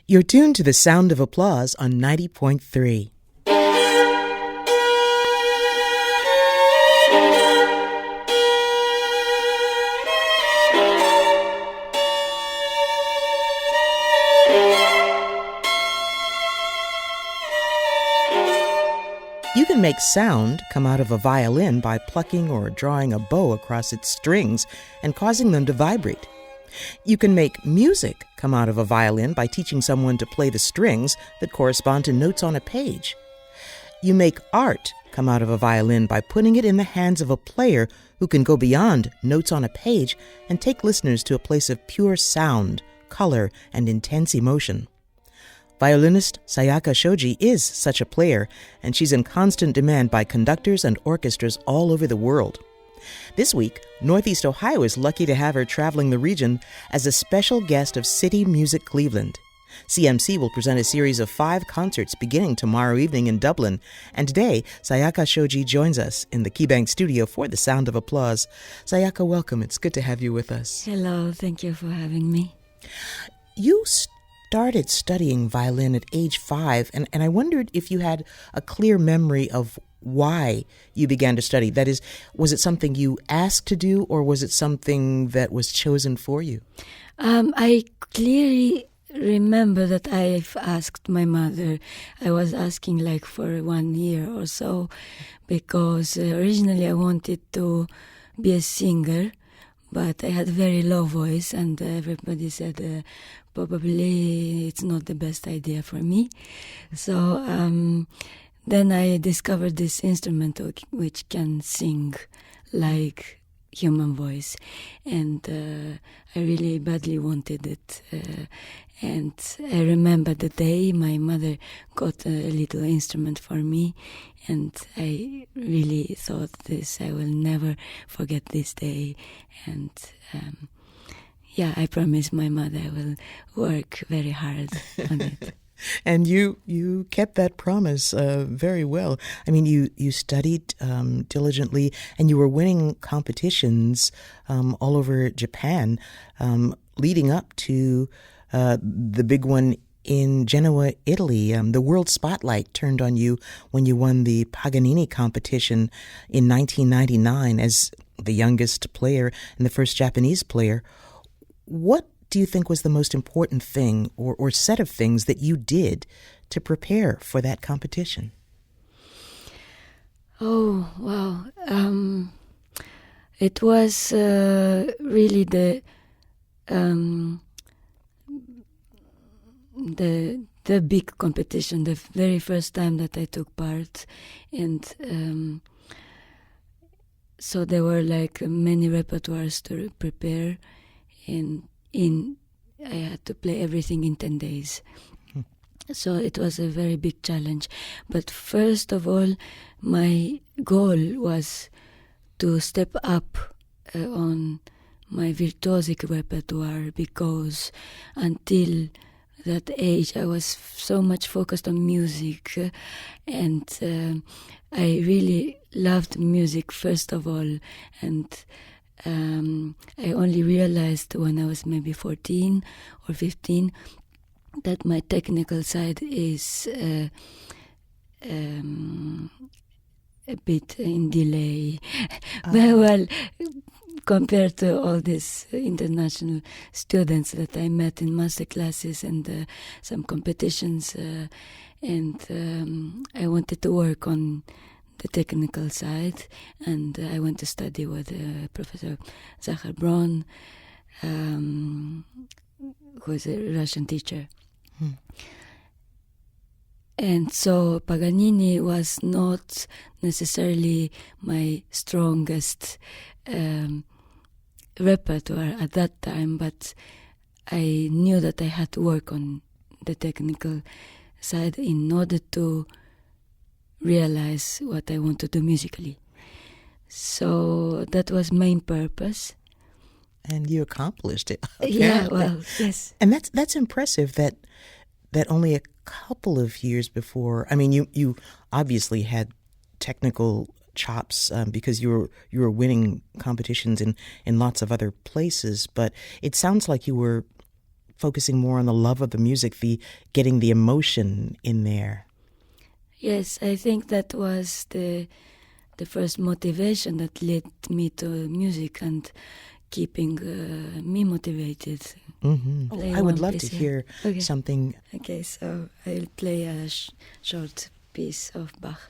You're tuned to the sound of applause on 90.3. You can make sound come out of a violin by plucking or drawing a bow across its strings and causing them to vibrate. You can make music come out of a violin by teaching someone to play the strings that correspond to notes on a page. You make art come out of a violin by putting it in the hands of a player who can go beyond notes on a page and take listeners to a place of pure sound, color, and intense emotion. Violinist Sayaka Shoji is such a player, and she's in constant demand by conductors and orchestras all over the world. This week, Northeast Ohio is lucky to have her traveling the region as a special guest of City Music Cleveland. CMC will present a series of 5 concerts beginning tomorrow evening in Dublin, and today, Sayaka Shoji joins us in the KeyBank studio for the sound of applause. Sayaka, welcome. It's good to have you with us. Hello, thank you for having me. You started studying violin at age 5, and I wondered if you had a clear memory of why you began to study. That is, was it something you asked to do, or was it something that was chosen for you? I clearly remember that I've asked my mother. I was asking like for 1 year or so, because originally I wanted to be a singer, but I had a very low voice, and everybody said probably it's not the best idea for me. So then I discovered this instrument which can sing like human voice, and I really badly wanted it. And I remember the day my mother got a little instrument for me, and I really thought I will never forget this day. And I promised my mother I will work very hard on it. And you kept that promise very well. I mean, you studied diligently, and you were winning competitions all over Japan, leading up to the big one in Genoa, Italy. The world spotlight turned on you when you won the Paganini competition in 1999 as the youngest player and the first Japanese player. What do you think was the most important thing or set of things that you did to prepare for that competition? Oh, wow. It was really the big competition, the very first time that I took part. And so there were like many repertoires to prepare, and I had to play everything in 10 days. So it was a very big challenge. But first of all, my goal was to step up on my virtuosic repertoire, because until that age I was so much focused on music, and I really loved music first of all, and I only realized when I was maybe 14 or 15 that my technical side is a bit in delay. Well, compared to all these international students that I met in master classes and some competitions, and I wanted to work on the technical side, and I went to study with Professor Zachar Braun, who is a Russian teacher. And so Paganini was not necessarily my strongest repertoire at that time, but I knew that I had to work on the technical side in order to realize what I want to do musically. So that was main purpose. And you accomplished it. Yeah, well, yes. And that's impressive that only a couple of years before, I mean, you obviously had technical chops because you were winning competitions in lots of other places, but it sounds like you were focusing more on the love of the music, the getting the emotion in there. Yes, I think that was the first motivation that led me to music and keeping me motivated. Mm-hmm. I would love to hear something. Okay, so I'll play a short piece of Bach.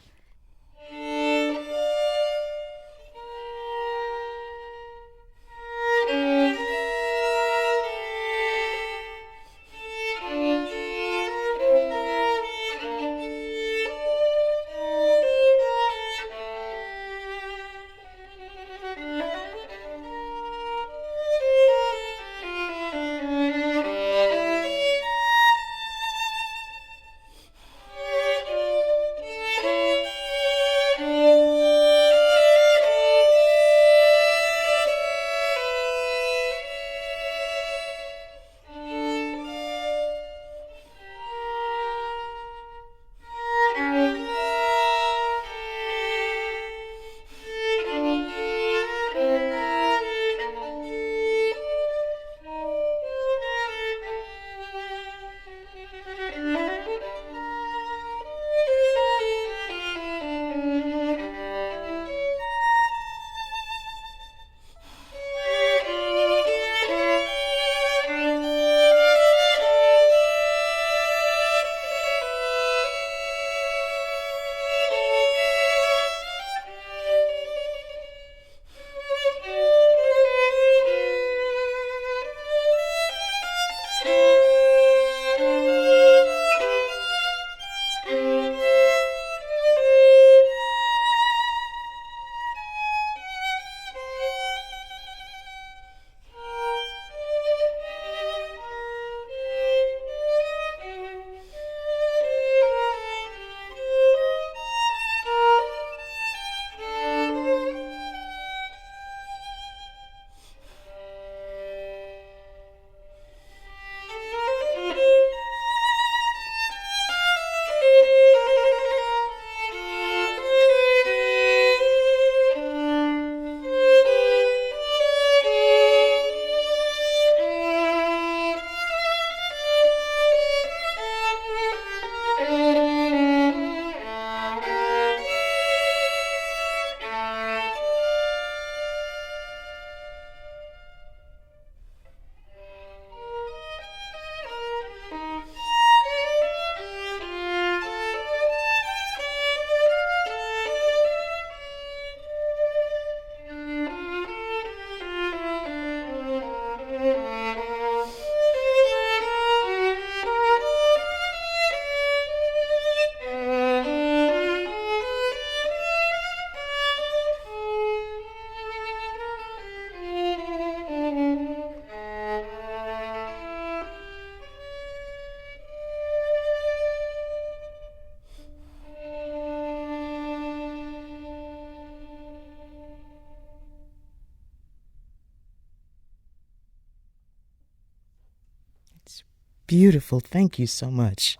Beautiful. Thank you so much.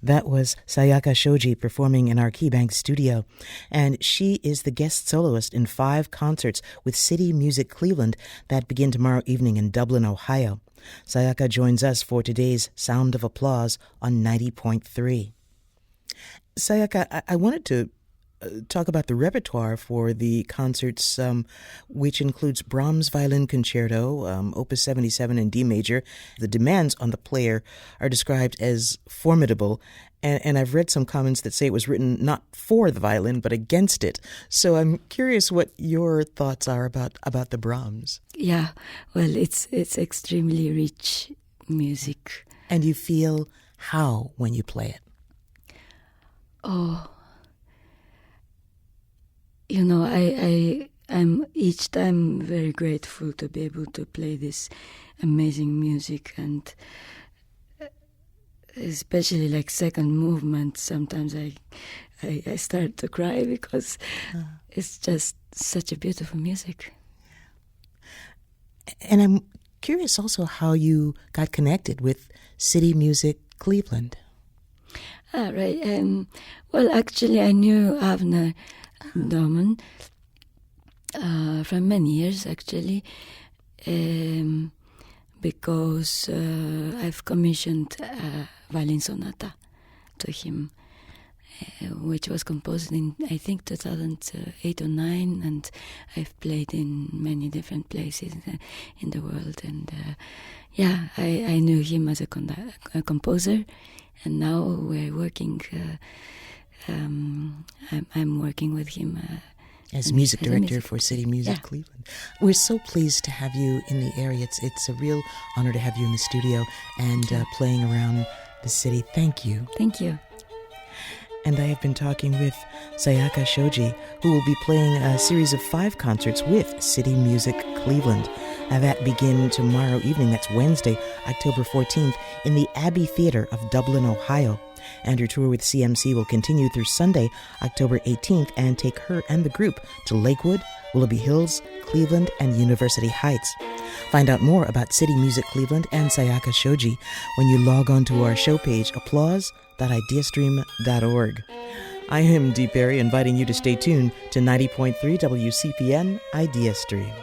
That was Sayaka Shoji performing in our KeyBank studio, and she is the guest soloist in 5 concerts with City Music Cleveland that begin tomorrow evening in Dublin, Ohio. Sayaka joins us for today's Sound of Applause on 90.3. Sayaka, I wanted to talk about the repertoire for the concerts, which includes Brahms' Violin Concerto, Opus 77 in D major. The demands on the player are described as formidable, and I've read some comments that say it was written not for the violin, but against it. So I'm curious what your thoughts are about the Brahms. Yeah, well, it's extremely rich music. And you feel how when you play it? Oh, you know, I'm each time very grateful to be able to play this amazing music, and especially like second movement. Sometimes I start to cry because it's just such a beautiful music. And I'm curious also how you got connected with City Music Cleveland. Right. Well, actually, I knew Avner Dorman from many years, actually, because I've commissioned a violin sonata to him, which was composed in, I think, 2008 or 9, and I've played in many different places in the world. And I knew him as a composer, and now we're working. I'm working with him as music director for City Music Cleveland. We're so pleased to have you in the area. It's a real honor to have you in the studio and playing around the city. Thank you. Thank you. And I have been talking with Sayaka Shoji, who will be playing a series of 5 concerts with City Music Cleveland. That begin tomorrow evening, that's Wednesday, October 14th, in the Abbey Theatre of Dublin, Ohio. And her tour with CMC will continue through Sunday, October 18th, and take her and the group to Lakewood, Willoughby Hills, Cleveland, and University Heights. Find out more about City Music Cleveland and Sayaka Shoji when you log on to our show page, applause.ideastream.org. I am Dee Perry, inviting you to stay tuned to 90.3 WCPN Idea Stream.